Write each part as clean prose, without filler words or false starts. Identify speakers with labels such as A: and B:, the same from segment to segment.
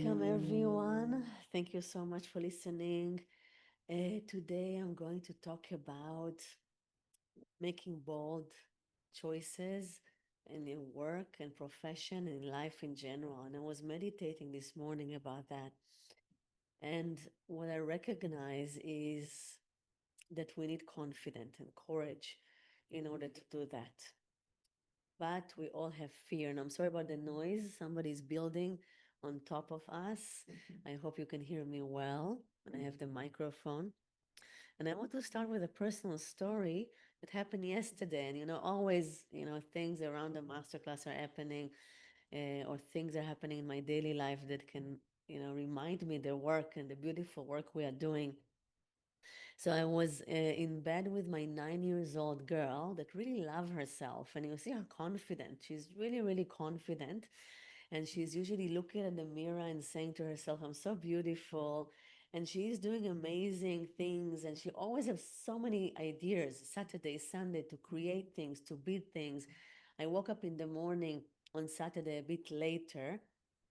A: Welcome, everyone. Thank you so much for listening. Today, I'm going to talk about making bold choices in your work and profession and life in general. And I was meditating this morning about that. And what I recognize is that we need confidence and courage in order to do that. But we all have fear. And I'm sorry about the noise. Somebody's building on top of us. I hope you can hear me well. And I have the microphone. And I want to start with a personal story that happened yesterday. And, always, things around the masterclass are happening, or things are happening in my daily life that can, remind me the work and the beautiful work we are doing. So I was in bed with my 9 years old girl that really loved herself. And you see her confident. She's really, really confident. And she's usually looking at the mirror and saying to herself, I'm so beautiful. And she's doing amazing things. And she always has so many ideas, Saturday, Sunday, to create things, to build things. I woke up in the morning on Saturday a bit later,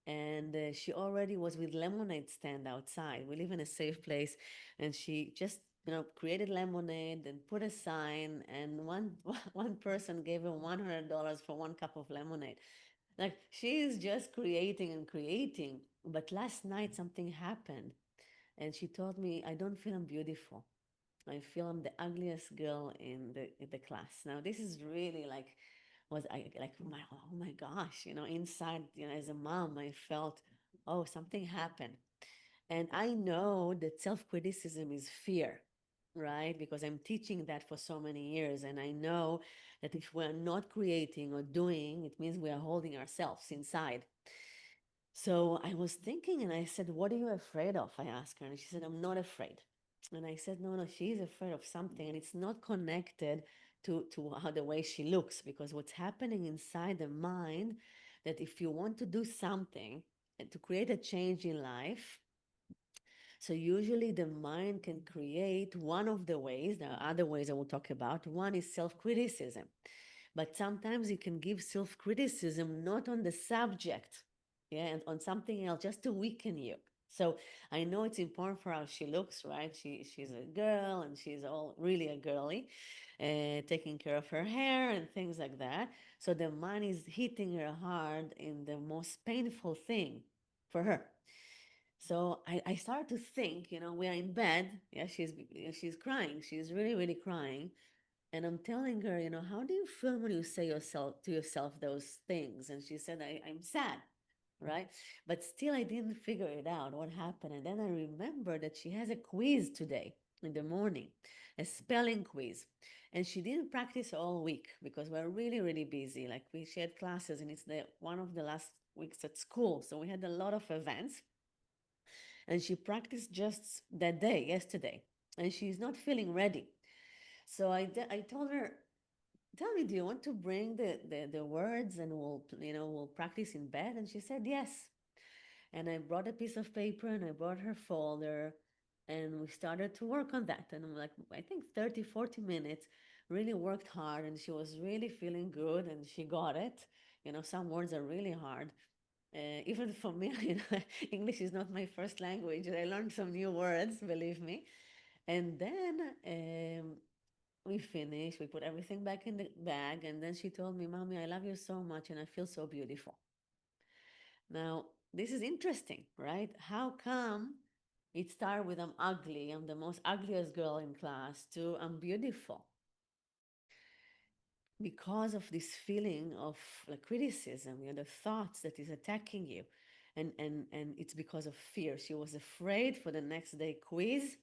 A: and she already was with lemonade stand outside. We live in a safe place, and she just created lemonade and put a sign, and one one person gave her $100 for 1 cup of lemonade. Like, she is just creating and creating. But last night something happened, and she told me, I don't feel I'm beautiful. I feel I'm the ugliest girl in the class. Now this is really like, was I like, oh my gosh, inside, as a mom, I felt, oh, something happened. And I know that self-criticism is fear, right? Because I'm teaching that for so many years. And I know that if we're not creating or doing, it means we are holding ourselves inside. So I was thinking, and I said, what are you afraid of? I asked her. And she said, I'm not afraid. And I said, no, no, she's afraid of something. And it's not connected to how the way she looks, because what's happening inside the mind, that if you want to do something and to create a change in life, so usually the mind can create one of the ways. There are other ways I will talk about. One is self-criticism. But sometimes you can give self-criticism not on the subject, yeah, and on something else just to weaken you. So I know it's important for how she looks, right? She's a girl and she's all really a girly, taking care of her hair and things like that. So the mind is hitting her hard in the most painful thing for her. So I started to think, we are in bed. Yeah, she's crying. She's really, really crying. And I'm telling her, how do you feel when you say to yourself those things? And she said, I'm sad, right? But still, I didn't figure it out what happened. And then I remember that she has a quiz today in the morning, a spelling quiz. And she didn't practice all week because we're really, really busy. Like, she had classes, and it's one of the last weeks at school. So we had a lot of events, and she practiced just that day, yesterday. And she's not feeling ready. So I told her, tell me, do you want to bring the words and we'll practice in bed? And she said, yes. And I brought a piece of paper and I brought her folder, and we started to work on that. And I'm like, I think 30, 40 minutes, really worked hard, and she was really feeling good and she got it. Some words are really hard. Even for me, English is not my first language. I learned some new words, believe me. And then we finished, we put everything back in the bag, and then she told me, Mommy, I love you so much and I feel so beautiful. Now, this is interesting, right? How come it started with I'm ugly, I'm the most ugliest girl in class, to I'm beautiful? Because of this feeling of like criticism, the thoughts that is attacking you. And it's because of fear. She was afraid for the next day quiz,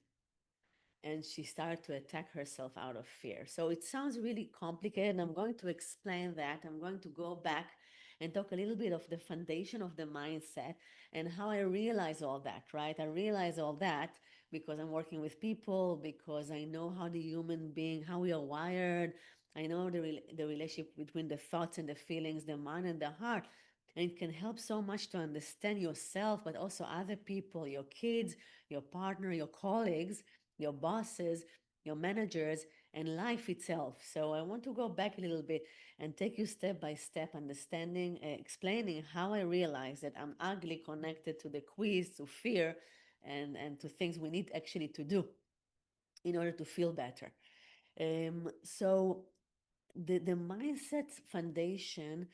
A: and she started to attack herself out of fear. So it sounds really complicated. I'm going to explain that. I'm going to go back and talk a little bit of the foundation of the mindset and how I realize all that, right? I realize all that because I'm working with people, because I know how the human being, how we are wired. I know the relationship between the thoughts and the feelings, the mind and the heart. And it can help so much to understand yourself, but also other people, your kids, your partner, your colleagues, your bosses, your managers, and life itself. So I want to go back a little bit and take you step by step, understanding, explaining how I realize that I'm ugly connected to the quiz, to fear, and to things we need actually to do in order to feel better. So the mindset foundation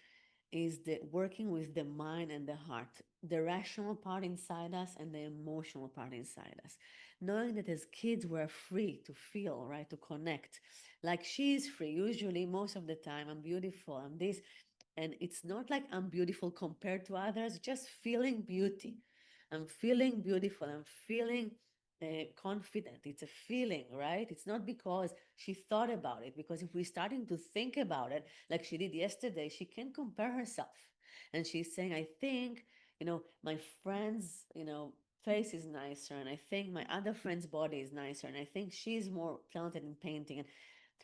A: is the working with the mind and the heart, the rational part inside us and the emotional part inside us. Knowing that as kids we're free to feel, right, to connect. Like she's free. Usually, most of the time, I'm beautiful, I'm this. And it's not like I'm beautiful compared to others, just feeling beauty. I'm feeling beautiful. I'm feeling confident. It's a feeling, right? It's not because she thought about it, because if we're starting to think about it, like she did yesterday, she can compare herself. And she's saying, I think, my friend's, face is nicer, and I think my other friend's body is nicer, and I think she's more talented in painting. And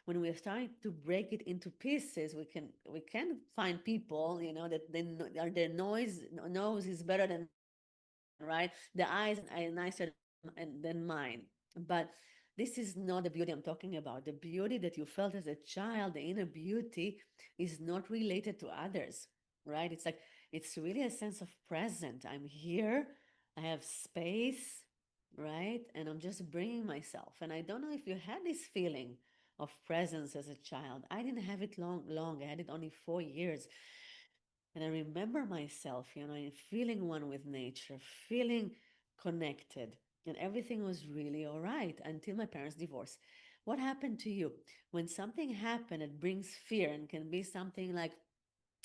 A: when we're starting to break it into pieces, we can find people, that their nose is better than mine, right? The eyes are nicer than mine. But this is not the beauty I'm talking about. The beauty that you felt as a child, the inner beauty, is not related to others, right? It's like it's really a sense of present. I'm here, I have space, right? And I'm just bringing myself. And I don't know if you had this feeling of presence as a child. I didn't have it long. I had it only 4 years. And I remember myself, feeling one with nature, feeling connected. And everything was really all right until my parents' divorce. What happened to you? When something happened, it brings fear and can be something like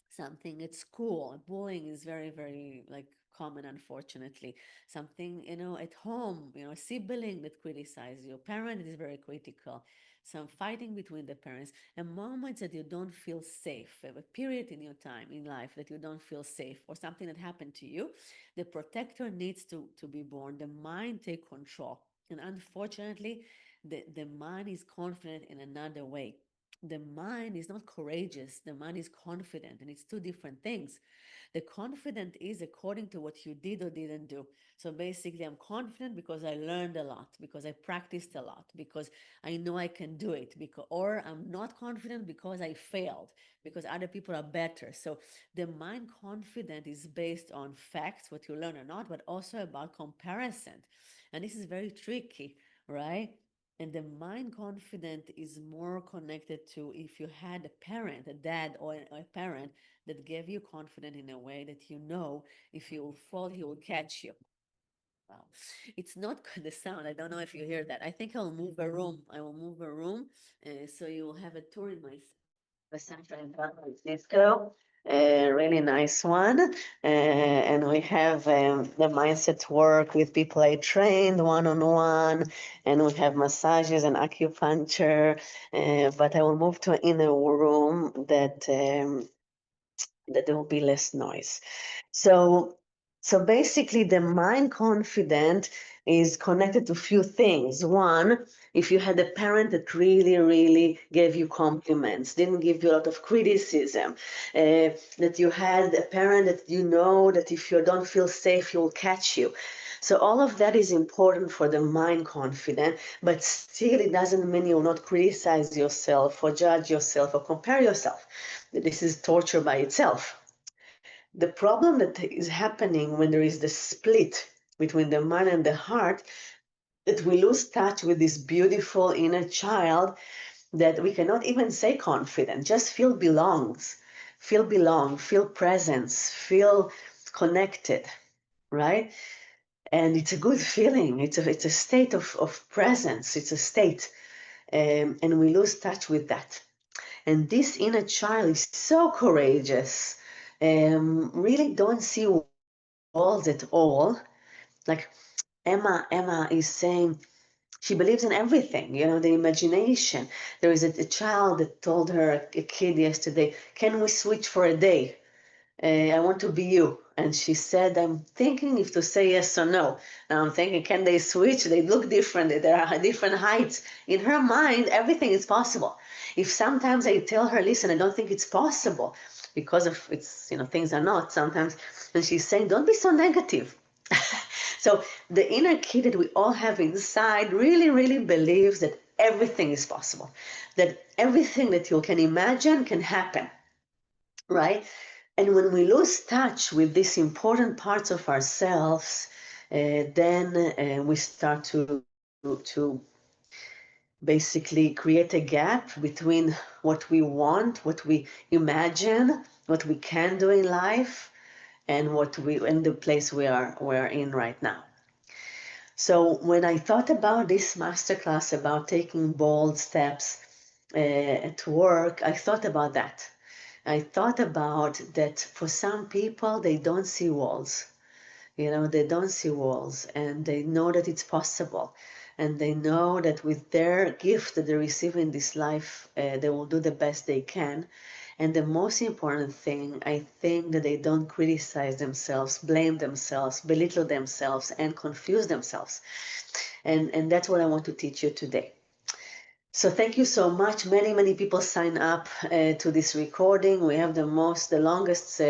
A: something at school. Bullying is very, very like common, unfortunately. Something, at home, a sibling that criticize you, parent that is very critical, some fighting between the parents, and moments that you don't feel safe, a period in your time in life that you don't feel safe, or something that happened to you, the protector needs to be born. The mind take control. And unfortunately, the mind is confident in another way. The mind is not courageous, the mind is confident, and it's two different things. The confident is according to what you did or didn't do. So basically, I'm confident because I learned a lot, because I practiced a lot, because I know I can do it, or I'm not confident because I failed, because other people are better. So the mind confident is based on facts, what you learn or not, but also about comparison. And this is very tricky, right? And the mind confident is more connected to if you had a parent, a dad or a parent that gave you confidence in a way that if you will fall, he will catch you. Wow. It's not the sound. I don't know if you hear that. I think I'll move a room. I will move a room so you will have a tour in my Central in San Francisco. A really nice one. And we have the mindset work with people I trained one on one, and we have massages and acupuncture. But I will move to an inner room that there will be less noise. So, so basically, the mind confident is connected to few things. One, if you had a parent that really, really gave you compliments, didn't give you a lot of criticism, that you had a parent that you know that if you don't feel safe, he will catch you. So all of that is important for the mind confident, but still it doesn't mean you will not criticize yourself or judge yourself or compare yourself. This is torture by itself. The problem that is happening when there is the split between the mind and the heart, that we lose touch with this beautiful inner child that we cannot even say confident, just feel presence, feel connected, right? And it's a good feeling. It's a state of presence. It's a state. And we lose touch with that. And this inner child is so courageous, really don't see walls at all. Like Emma is saying she believes in everything, the imagination. There is a child that told her, a kid yesterday, can we switch for a day? I want to be you. And she said, I'm thinking if to say yes or no. Now I'm thinking, can they switch? They look different. There are different heights. In her mind, everything is possible. If sometimes I tell her, listen, I don't think it's possible because of it's, things are not sometimes. And she's saying, don't be so negative. So the inner kid that we all have inside really, really believes that everything is possible, that everything that you can imagine can happen.
B: right? And when we lose touch with these important parts of ourselves, then we start to basically create a gap between what we want, what we imagine, what we can do in life, and what we and the place we are in right now. So when I thought about this masterclass about taking bold steps at work, I thought about that. I thought about that for some people, they don't see walls. They don't see walls, and they know that it's possible. And they know that with their gift that they receive in this life, they will do the best they can. And the most important thing, I think, that they don't criticize themselves, blame themselves, belittle themselves, and confuse themselves. And that's what I want to teach you today. So thank you so much. Many people sign up to this recording. We have the longest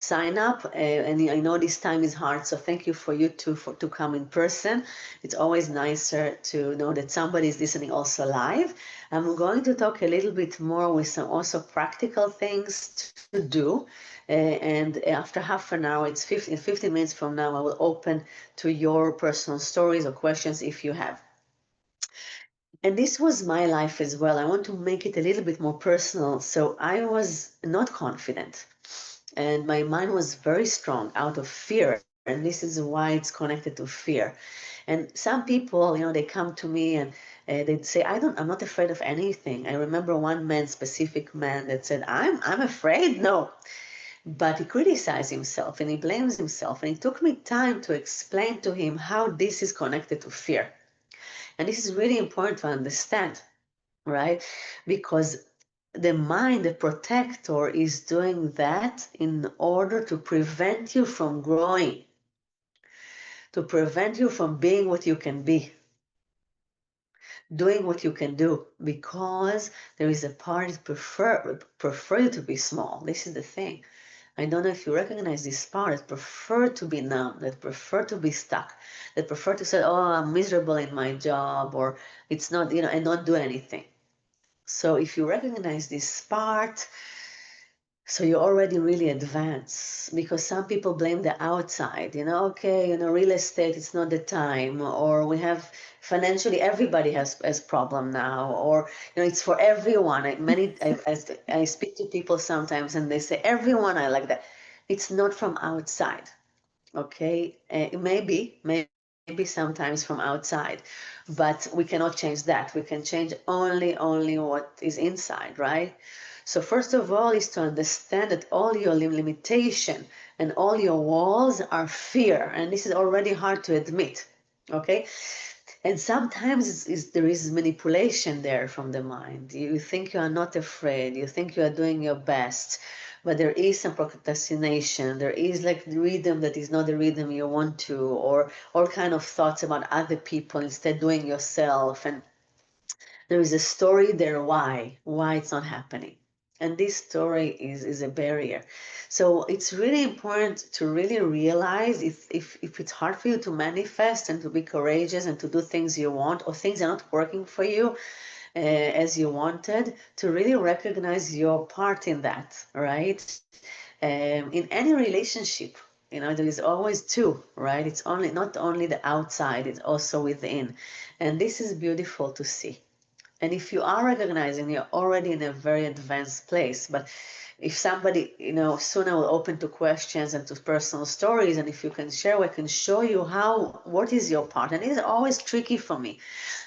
B: sign up, and I know this time is hard. So thank you for you to come in person. It's always nicer to know that somebody is listening also live. I'm going to talk a little bit more with some also practical things to do. And after half an hour, in 15 minutes from now, I will open to your personal stories or questions if you have. And this was my life as well. I want to make it a little bit more personal. So I was not confident, and my mind was very strong out of fear. And this is why it's connected to fear. And some people, they come to me and they'd say, I'm not afraid of anything. I remember one man, specific man, that said, I'm afraid. No. But he criticized himself and he blames himself. And it took me time to explain to him how this is connected to fear. And this is really important to understand, right? Because the mind, the protector, is doing that in order to prevent you from growing, to prevent you from being what you can be, doing what you can do, because there is a part that prefer you to be small. This is the thing. I don't know if you recognize this part that prefer to be numb, that prefer to be stuck, that prefer to say, oh, I'm miserable in my job, or it's not, and not do anything. So if you recognize this part, so you already really advance, because some people blame the outside, okay, real estate, it's not the time, or we have financially, everybody has problem now, or, it's for everyone. I speak to people sometimes and they say, everyone, I like that. It's not from outside. Okay, maybe sometimes from outside, but we cannot change that. We can change only what is inside, right? So first of all is to understand that all your limitation and all your walls are fear, and this is already hard to admit. Okay, and sometimes there is manipulation there from the mind. You think you are not afraid, you think you are doing your best, but there is some procrastination. There is like the rhythm that is not the rhythm you want to, or all kind of thoughts about other people instead doing yourself. And there is a story there why it's not happening. And this story is a barrier. So it's really important to really realize if it's hard for you to manifest and to be courageous and to do things you want, or things are not working for you as you wanted, to really recognize your part in that, right? In any relationship, there is always two, right? It's not only the outside, it's also within. And this is beautiful to see. And if you are recognizing, you're already in a very advanced place. But if somebody, soon I will open to questions and to personal stories. And if you can share, I can show you what is your part. And it's always tricky for me,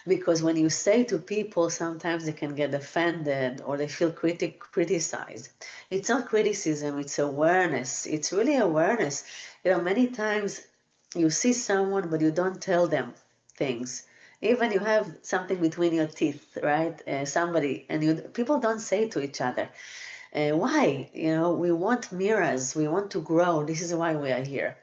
B: because when you say to people, sometimes they can get offended or they feel criticized. It's not criticism, it's awareness. It's really awareness. Many times you see someone, but you don't tell them things. Even you have something between your teeth, right? Somebody, and people don't say to each other. Why? We want mirrors. We want to grow. This is why we are here.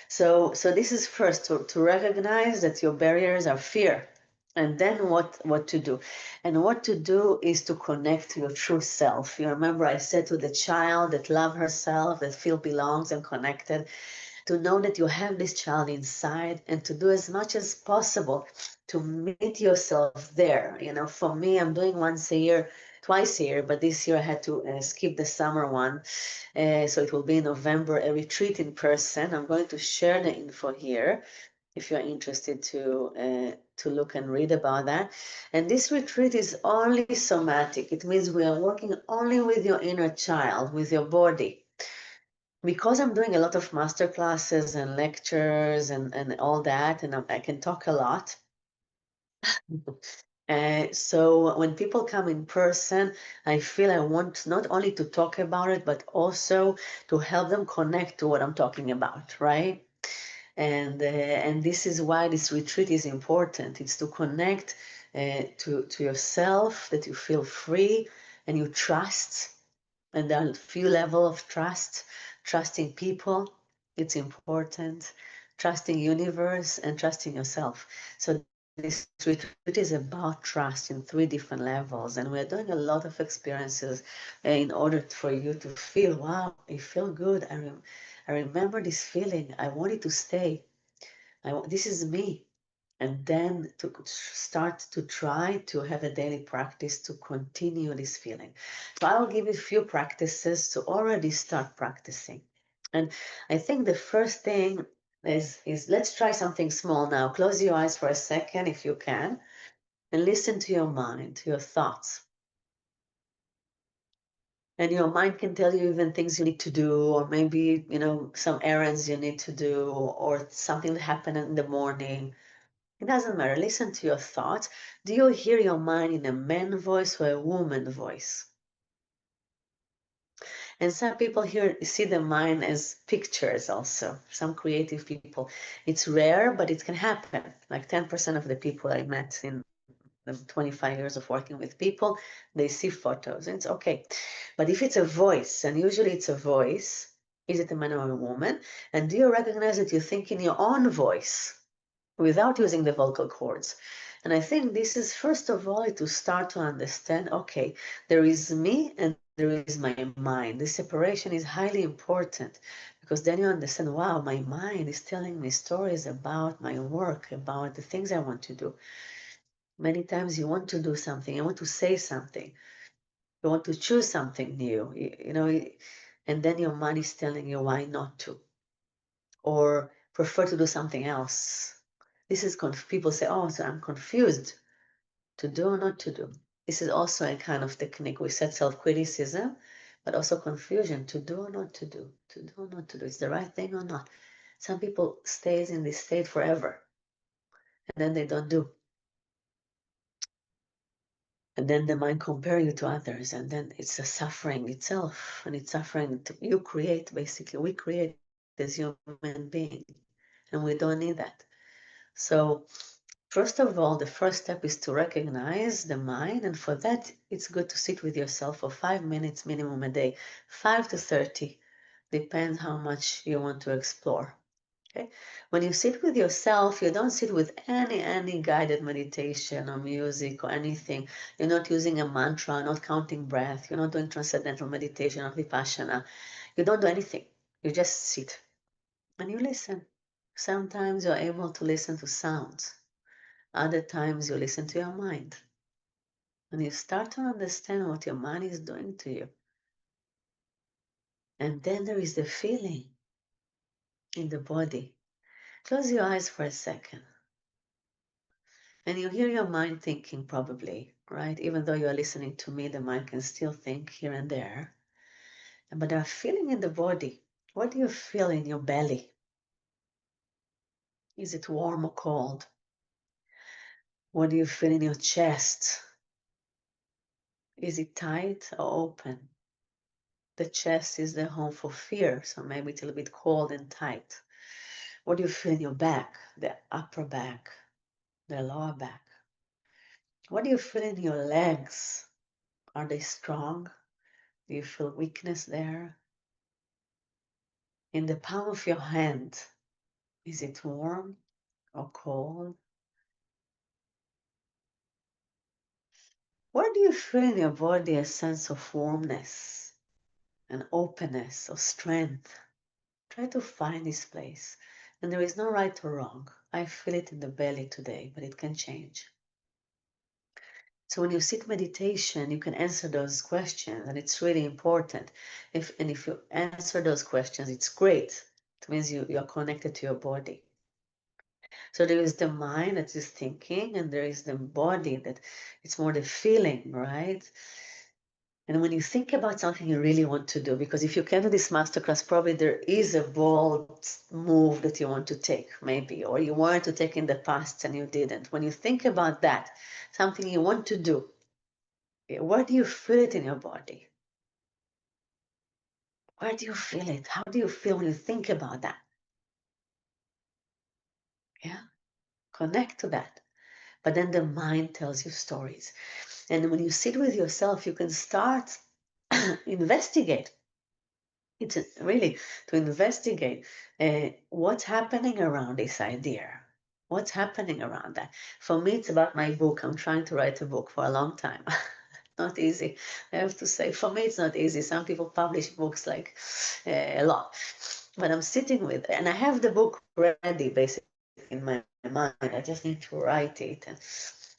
B: So this is first to recognize that your barriers are fear, and then what to do. And what to do is to connect to your true self. You remember I said to the child that love herself, that feel belongs and connected, to know that you have this child inside, and to do as much as possible to meet yourself there. For me, I'm doing once a year twice a year, but this year I had to skip the summer one. So it will be in November, a retreat in person. I'm going to share the info here if you're interested to look and read about that. And this retreat is only somatic. It means we are working only with your inner child, with your body. Because I'm doing a lot of master classes and lectures and all that, and I can talk a lot. So when people come in person, I feel I want not only to talk about it, but also to help them connect to what I'm talking about, right? And this is why this retreat is important. It's to connect to yourself, that you feel free and you trust, and there are a few level of trust. Trusting people, it's important. Trusting universe and trusting yourself. So this retreat is about trust in 3 different levels, and we're doing a lot of experiences in order for you to feel, wow, I feel good. I remember this feeling. I want it to stay. This is me. And then to start to try to have a daily practice to continue this feeling. So I'll give you a few practices to already start practicing. And I think the first thing is let's try something small now. Close your eyes for a second if you can, and listen to your mind, to your thoughts. And your mind can tell you even things you need to do, or maybe, some errands you need to do, or something that happened in the morning. It doesn't matter. Listen to your thoughts. Do you hear your mind in a man voice or a woman voice? And some people here see the mind as pictures also. Some creative people. It's rare, but it can happen. Like 10% of the people I met in the 25 years of working with people, they see photos. And it's okay. But if it's a voice, and usually it's a voice, is it a man or a woman? And do you recognize that you think in your own voice without using the vocal cords? And I think this is, first of all, to start to understand, okay, there is me and there is my mind. This separation is highly important because then you understand, wow, my mind is telling me stories about my work, about the things I want to do. Many times you want to do something, you want to say something, you want to choose something new, and then your mind is telling you why not to, or prefer to do something else. This is, people say, oh, so I'm confused, to do or not to do. This is also a kind of technique. We said self-criticism, but also confusion, to do or not to do, to do or not to do. It's the right thing or not. Some people stays in this state forever, and then they don't do. And then the mind compare you to others, and then it's a suffering itself, and it's suffering you create, basically. We create as human being, and we don't need that. So first of all, the first step is to recognize the mind, and for that, it's good to sit with yourself for 5 minutes minimum a day, 5 to 30, depends how much you want to explore. Okay? When you sit with yourself, you don't sit with any guided meditation or music or anything. You're not using a mantra, not counting breath. You're not doing transcendental meditation or vipassana. You don't do anything. You just sit and you listen. Sometimes you're able to listen to sounds. Other times you listen to your mind. And you start to understand what your mind is doing to you. And then there is the feeling in the body. Close your eyes for a second. And you hear your mind thinking probably, right? Even though you are listening to me, the mind can still think here and there. But there are feeling in the body. What do you feel in your belly? Is it warm or cold? What do you feel in your chest? Is it tight or open? The chest is the home for fear, so maybe it's a little bit cold and tight. What do you feel in your back? The upper back, the lower back. What do you feel in your legs? Are they strong? Do you feel weakness there? In the palm of your hand, is it warm or cold? Where do you feel in your body a sense of warmness and openness or strength? Try to find this place. And there is no right or wrong. I feel it in the belly today, but it can change. So when you sit meditation, you can answer those questions, and it's really important. If you answer those questions, it's great. It means you are connected to your body. So there is the mind that is thinking, and there is the body that it's more the feeling, right? And when you think about something you really want to do, because if you came to this masterclass, probably there is a bold move that you want to take, maybe, or you wanted to take in the past and you didn't. When you think about that, something you want to do, where do you feel it in your body? Where do you feel it? How do you feel when you think about that? Yeah, connect to that. But then the mind tells you stories. And when you sit with yourself, you can start investigate. It's really to investigate what's happening around this idea. What's happening around that? For me, it's about my book. I'm trying to write a book for a long time. Not easy, I have to say. For me, it's not easy. Some people publish books like a lot. But I'm sitting with, and I have the book ready basically in my mind. I just need to write it. And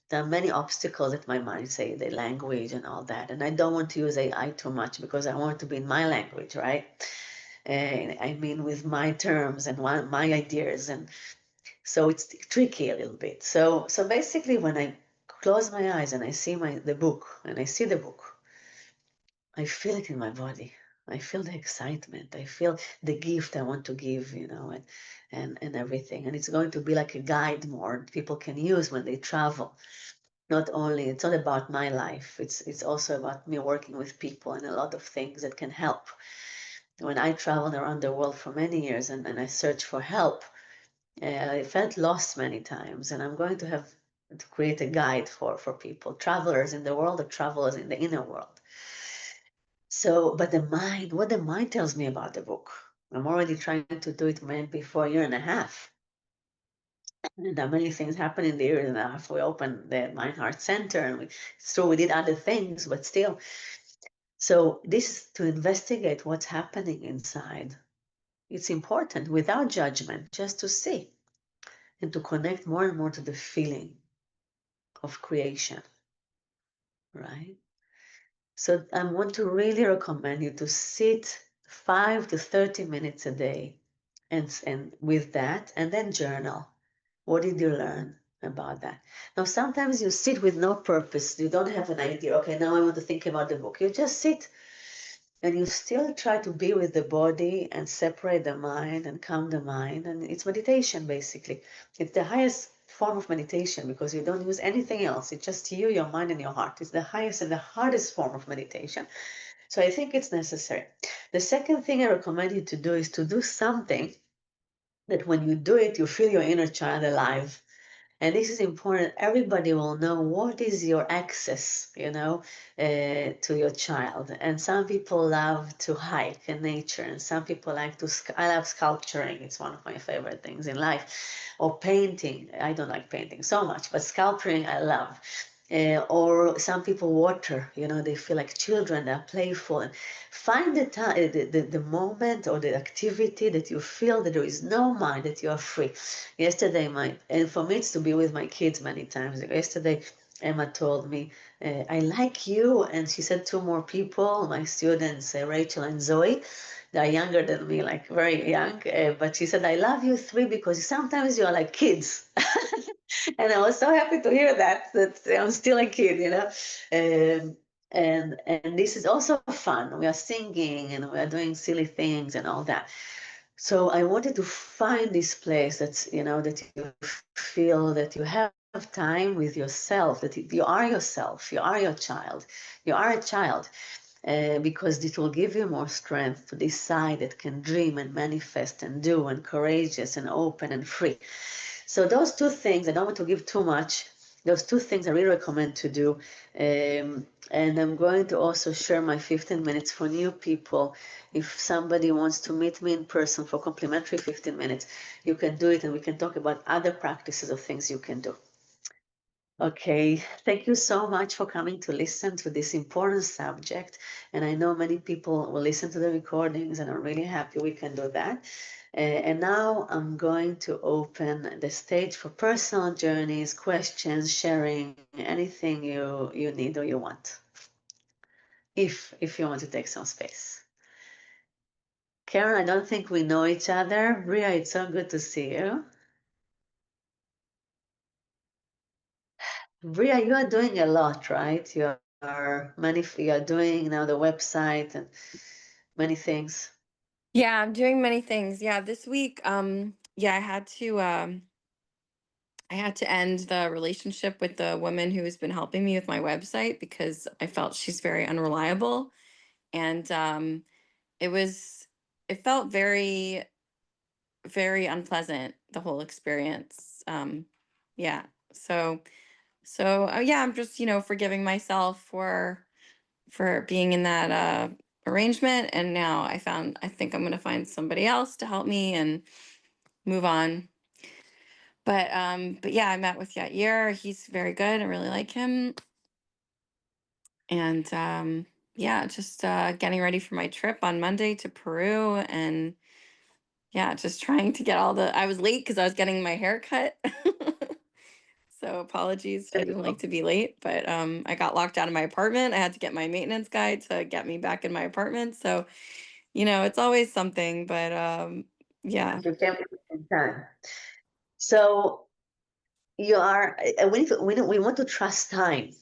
B: there are many obstacles that my mind say, the language and all that. And I don't want to use AI too much because I want it to be in my language, right? I mean, with my terms and my ideas, and so it's tricky a little bit. So basically, when I close my eyes and I see the book, and I see the book, I feel it in my body. I feel the excitement. I feel the gift I want to give, and everything. And it's going to be like a guide more people can use when they travel. Not only it's not about my life. It's also about me working with people and a lot of things that can help. When I traveled around the world for many years and I searched for help, I felt lost many times, and I'm going to have to create a guide for people, travelers in the world or travelers in the inner world. So, but the mind, what the mind tells me about the book, I'm already trying to do it maybe for a year and a half. And there are many things happen in the year and a half. We opened the Mind Heart Center, and it's true we did other things, but still. So this is to investigate what's happening inside. It's important without judgment, just to see and to connect more and more to the feeling of creation, right? So I want to really recommend you to sit 5 to 30 minutes a day and with that, and then journal. What did you learn about that? Now, sometimes you sit with no purpose. You don't have an idea. Okay, now I want to think about the book. You just sit and you still try to be with the body and separate the mind and calm the mind. And it's meditation, basically. It's the highest form of meditation because you don't use anything else. It's just you, your mind, and your heart. It's the highest and the hardest form of meditation. So I think it's necessary. The second thing I recommend you to do is to do something that when you do it, you feel your inner child alive. And this is important. Everybody will know what is your access, to your child. And some people love to hike in nature, and some people like to. I love sculpturing. It's one of my favorite things in life, or painting. I don't like painting so much, but sculpturing I love. Or some people water. They feel like children. They're playful. And find the time, the moment or the activity that you feel that there is no mind, that you are free. Yesterday, and for me, it's to be with my kids many times. Yesterday, Emma told me, I like you. And she said two more people, my students, Rachel and Zoe. They're younger than me, like very young. But she said, I love you three because sometimes you're like kids. And I was so happy to hear that I'm still a kid. And this is also fun. We are singing and we are doing silly things and all that. So I wanted to find this place that you feel that you have time with yourself, that you are yourself, you are your child, you are a child, because it will give you more strength to decide that can dream and manifest and do and courageous and open and free. So those two things, I don't want to give too much. Those two things I really recommend to do. And I'm going to also share my 15 minutes for new people. If somebody wants to meet me in person for complimentary 15 minutes, you can do it and we can talk about other practices of things you can do. Okay, thank you so much for coming to listen to this important subject. And I know many people will listen to the recordings, and I'm really happy we can do that. And now I'm going to open the stage for personal journeys, questions, sharing, anything you need or you want, if you want to take some space. Karen, I don't think we know each other. Ria, it's so good to see you. Bria, you are doing a lot, right? You are doing now the website and many things.
C: Yeah, I'm doing many things. Yeah, this week, yeah, I had to end the relationship with the woman who has been helping me with my website because I felt she's very unreliable. And it was it felt very, very unpleasant, the whole experience. Yeah. So yeah, I'm just, forgiving myself for being in that arrangement. And now I think I'm gonna find somebody else to help me and move on. But yeah, I met with Yair. He's very good. I really like him. And yeah, just getting ready for my trip on Monday to Peru. And yeah, just trying to get all the I was late because I was getting my hair cut. So apologies. I didn't like
B: Beautiful.
C: to be late, but I got locked out of my apartment. I had to get my maintenance guy to get me back in my apartment. So, it's always something, but yeah.
B: You came in time. So you are. We want to trust time.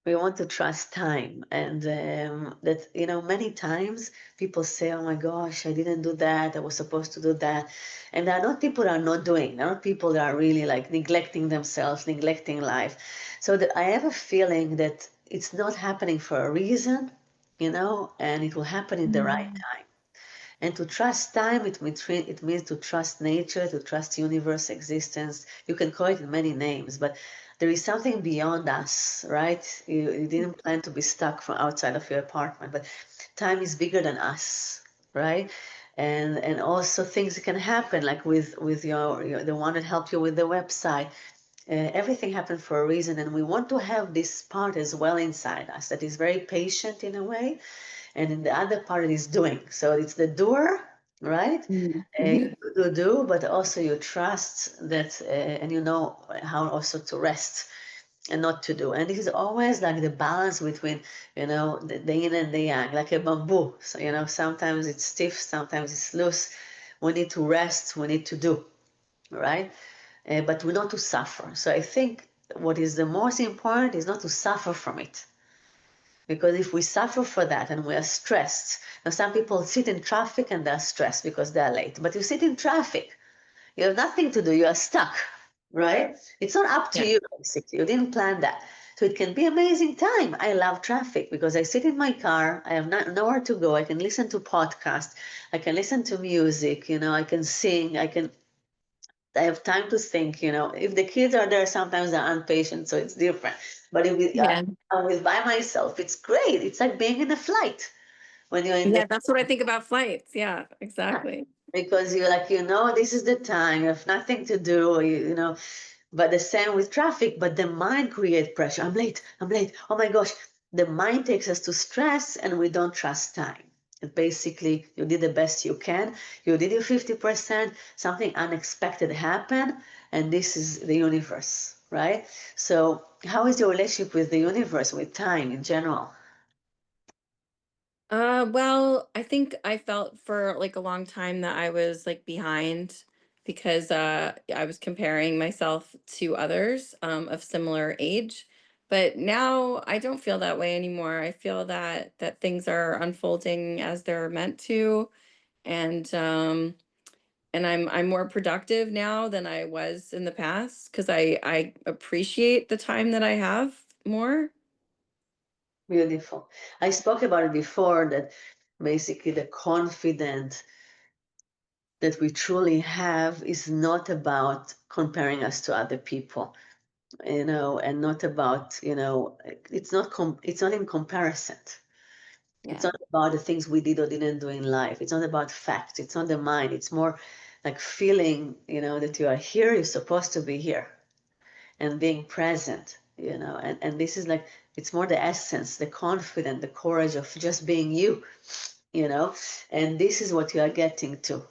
B: We want to trust time, and that many times people say, "Oh my gosh, I didn't do that. I was supposed to do that," and there are not people that are not doing. There are not people that are really like neglecting themselves, neglecting life. So that I have a feeling that it's not happening for a reason, and it will happen in the right
C: Mm.
B: time. And to trust time, it means to trust nature, to trust universe existence. You can call it in many names, but there is something beyond us, right? You didn't plan to be stuck from outside of your apartment, but time is bigger than us, right? And also things can happen, like with your the one that helped you with the website. Everything happened for a reason, and we want to have this part as well inside us that is very patient in a way, and in the other part it is doing. So it's the doer, right?
C: Mm.
B: You
C: Mhm.
B: do, but also you trust that, and you know how also to rest and not to do. And this is always like the balance between, the yin and the yang, like a bamboo. So, sometimes it's stiff, sometimes it's loose. We need to rest, we need to do, right? But we not to suffer. So I think what is the most important is not to suffer from it, because if we suffer for that and we are stressed, now some people sit in traffic and they're stressed because they're late. But you sit in traffic, you have nothing to do, you are stuck, right? It's not up to
C: Yeah.
B: you, basically. You didn't plan that. So it can be amazing time. I love traffic because I sit in my car, I have nowhere to go, I can listen to podcasts, I can listen to music, I can sing, I have time to think, If the kids are there, sometimes they're impatient, so it's different. But if
C: Yeah.
B: I'm with by myself, it's great. It's like being in a flight when you're in the
C: Yeah, that's what I think about flights. Yeah, exactly.
B: because you're like, this is the time. You have nothing to do. But the same with traffic. But the mind creates pressure. I'm late. I'm late. Oh my gosh. The mind takes us to stress, and we don't trust time. And basically, you did the best you can. You did your 50%. Something unexpected happened, and this is the universe, right? So, how is your relationship with the universe, with time in general?
C: Well, I think I felt for like a long time that I was like behind because I was comparing myself to others of similar age. But now I don't feel that way anymore. I feel that things are unfolding as they're meant to, and I'm more productive now than I was in the past because I appreciate the time that I have more.
B: Beautiful. I spoke about it before that basically the confidence that we truly have is not about comparing us to other people, and not about, it's not in comparison. It's
C: Yeah.
B: not about the things we did or didn't do in life. It's not about facts. It's not the mind. It's more like feeling, that you are here, you're supposed to be here, and being present. and this is like, it's more the essence, the confidence, the courage of just being you, and this is what you are getting to.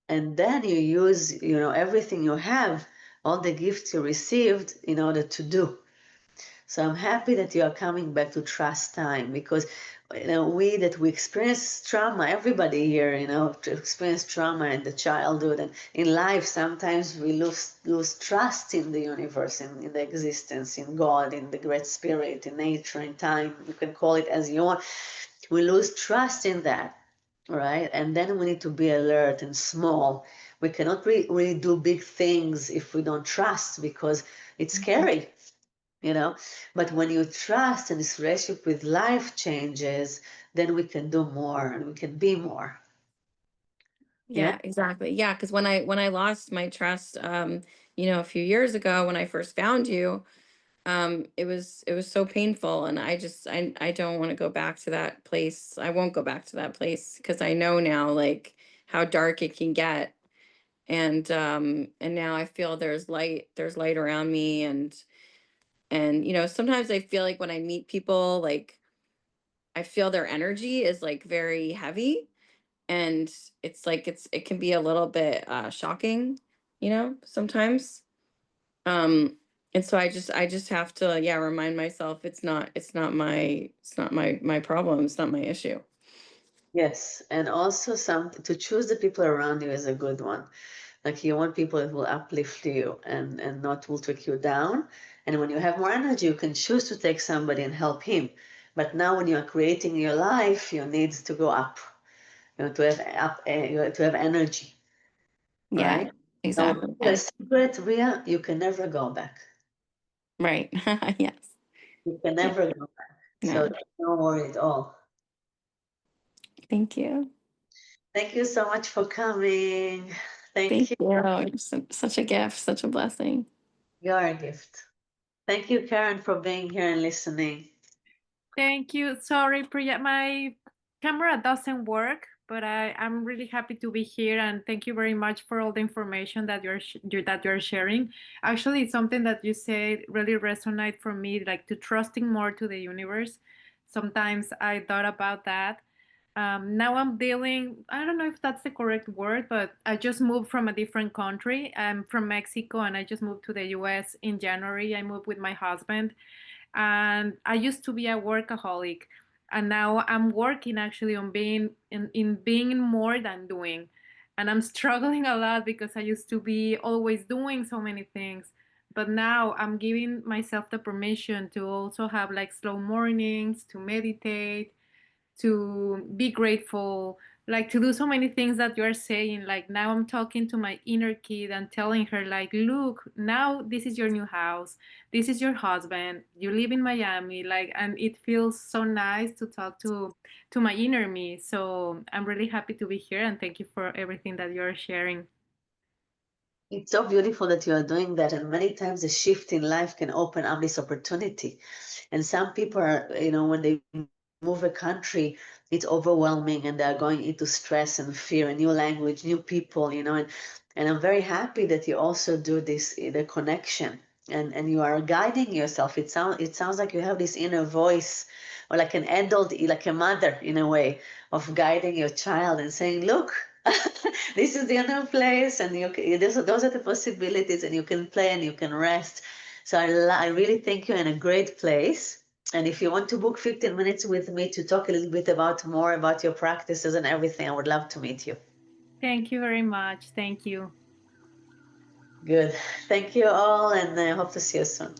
B: And then you use, everything you have, all the gifts you received in order to do. So I'm happy that you are coming back to trust time, because we experience trauma, everybody here, to experience trauma in the childhood and in life. Sometimes we lose trust in the universe, in the existence, in God, in the great spirit, in nature, in time. You can call it as you want. We lose trust in that, right? And then we need to be alert and small. We cannot really do big things if we don't trust, because it's scary, but when you trust and this relationship with life changes, then we can do more and we can be more. Yeah.
C: Yeah, exactly. Yeah, because when I lost my trust, a few years ago when I first found you, it was so painful, and I don't want to go back to that place. I won't go back to that place because I know now, like, how dark it can get. And now I feel there's light around me, and sometimes I feel like when I meet people, like, I feel their energy is like very heavy, and it's like it can be a little bit shocking, sometimes. um and so I just have to, yeah, remind myself it's not my problem, it's not my issue.
B: Yes. And also, to choose the people around you is a good one. Like, you want people that will uplift you and not will take you down. And when you have more energy, you can choose to take somebody and help him. But now when you are creating your life, you need to go up. To have energy,
C: Yeah,
B: right? So
C: exactly.
B: the
C: Yeah.
B: secret, Ria, you can never go back.
C: Right. Yes.
B: You can
C: Yeah.
B: never go back. So
C: No.
B: don't worry at all.
C: Thank you.
B: Thank you so much for coming.
C: Thank
B: Thank you.
C: you. You're such a gift, such a blessing.
B: You're a gift. Thank you, Karen, for being here and listening.
D: Thank you. Sorry, Priya, my camera doesn't work, but I'm really happy to be here, and thank you very much for all the information that you're sharing. Actually, it's something that you said really resonate for me, like to trusting more to the universe. Sometimes I thought about that. Now I'm dealing, I don't know if that's the correct word, but I just moved from a different country. I'm from Mexico and I just moved to the US in January. I moved with my husband, and I used to be a workaholic, and now I'm working actually on in being more than doing, and I'm struggling a lot because I used to be always doing so many things, but now I'm giving myself the permission to also have like slow mornings, to meditate, to be grateful, like to do so many things that you're saying. Like now I'm talking to my inner kid and telling her, like, look, now this is your new house, this is your husband, you live in Miami, like, and it feels so nice to talk to my inner me. So I'm really happy to be here, and thank you for everything that you're sharing.
B: It's so beautiful that you are doing that. And many times a shift in life can open up this opportunity. And some people are, when they move a country, it's overwhelming and they're going into stress and fear, a new language, new people, and I'm very happy that you also do this, the connection, and you are guiding yourself. It sounds like you have this inner voice, or like an adult, like a mother in a way, of guiding your child and saying, look, this is the other place, and those are the possibilities, and you can play and you can rest. So I really think you're in a great place. And if you want to book 15 minutes with me to talk a little bit more about your practices and everything, I would love to meet you.
D: Thank you very much. Thank you.
B: Good. Thank you all, and I hope to see you soon.